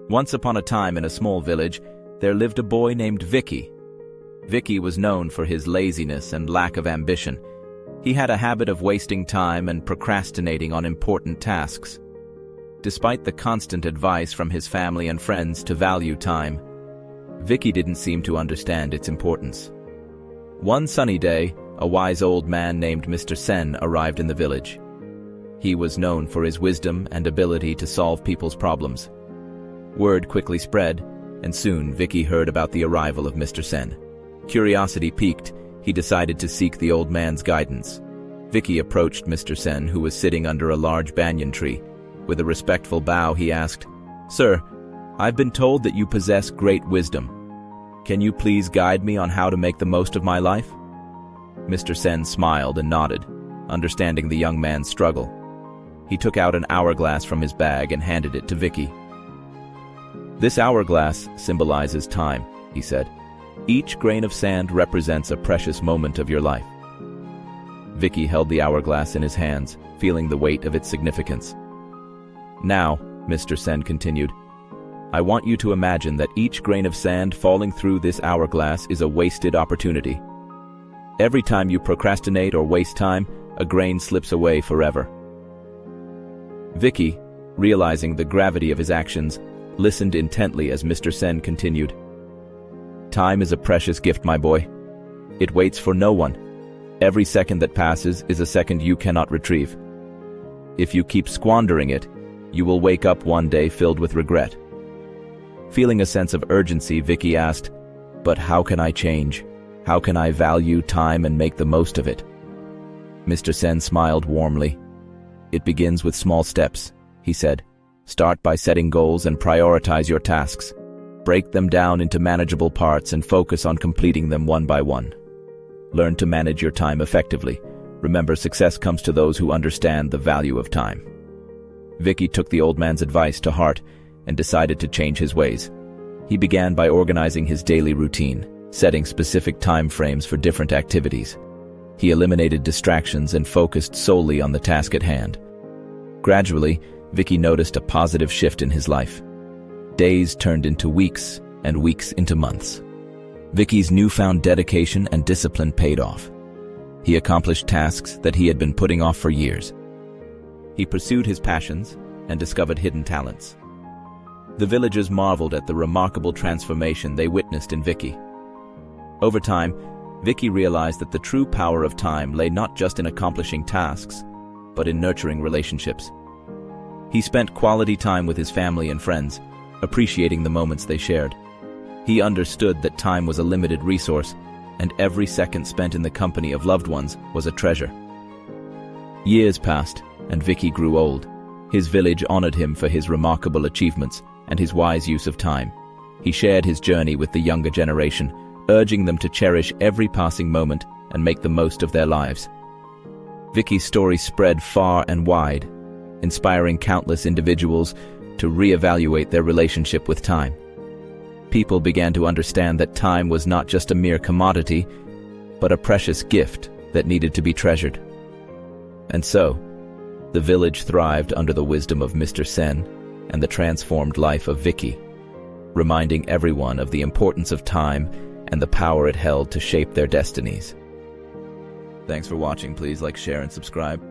Once upon a time in a small village, there lived a boy named Vicky. Vicky was known for his laziness and lack of ambition. He had a habit of wasting time and procrastinating on important tasks. Despite the constant advice from his family and friends to value time, Vicky didn't seem to understand its importance. One sunny day, a wise old man named Mr. Sen arrived in the village. He was known for his wisdom and ability to solve people's problems. Word quickly spread, and soon Vicky heard about the arrival of Mr. Sen. Curiosity piqued, he decided to seek the old man's guidance. Vicky approached Mr. Sen, who was sitting under a large banyan tree. With a respectful bow, he asked, "Sir, I've been told that you possess great wisdom. Can you please guide me on how to make the most of my life?" Mr. Sen smiled and nodded, understanding the young man's struggle. He took out an hourglass from his bag and handed it to Vicky. "This hourglass symbolizes time," he said. "Each grain of sand represents a precious moment of your life." Vicky held the hourglass in his hands, feeling the weight of its significance. "Now," Mr. Sen continued, "I want you to imagine that each grain of sand falling through this hourglass is a wasted opportunity. Every time you procrastinate or waste time, a grain slips away forever." Vicky, realizing the gravity of his actions, listened intently as Mr. Sen continued. "Time is a precious gift, my boy. It waits for no one. Every second that passes is a second you cannot retrieve. If you keep squandering it, you will wake up one day filled with regret." Feeling a sense of urgency, Vicky asked, "But how can I change? How can I value time and make the most of it?" Mr. Sen smiled warmly. "It begins with small steps," he said. "Start by setting goals and prioritize your tasks. Break them down into manageable parts and focus on completing them one by one. Learn to manage your time effectively. Remember, success comes to those who understand the value of time." Vicky took the old man's advice to heart and decided to change his ways. He began by organizing his daily routine, setting specific time frames for different activities. He eliminated distractions and focused solely on the task at hand. Gradually, Vicky noticed a positive shift in his life. Days turned into weeks, and weeks into months. Vicky's newfound dedication and discipline paid off. He accomplished tasks that he had been putting off for years. He pursued his passions and discovered hidden talents. The villagers marveled at the remarkable transformation they witnessed in Vicky. Over time, Vicky realized that the true power of time lay not just in accomplishing tasks, but in nurturing relationships. He spent quality time with his family and friends, appreciating the moments they shared. He understood that time was a limited resource, and every second spent in the company of loved ones was a treasure. Years passed, and Vicky grew old. His village honored him for his remarkable achievements and his wise use of time. He shared his journey with the younger generation, urging them to cherish every passing moment and make the most of their lives. Vicky's story spread far and wide, inspiring countless individuals to reevaluate their relationship with time. People began to understand that time was not just a mere commodity, but a precious gift that needed to be treasured. And so, the village thrived under the wisdom of Mr. Sen and the transformed life of Vicky, reminding everyone of the importance of time and the power it held to shape their destinies. Thanks for watching. Please like, share, and subscribe.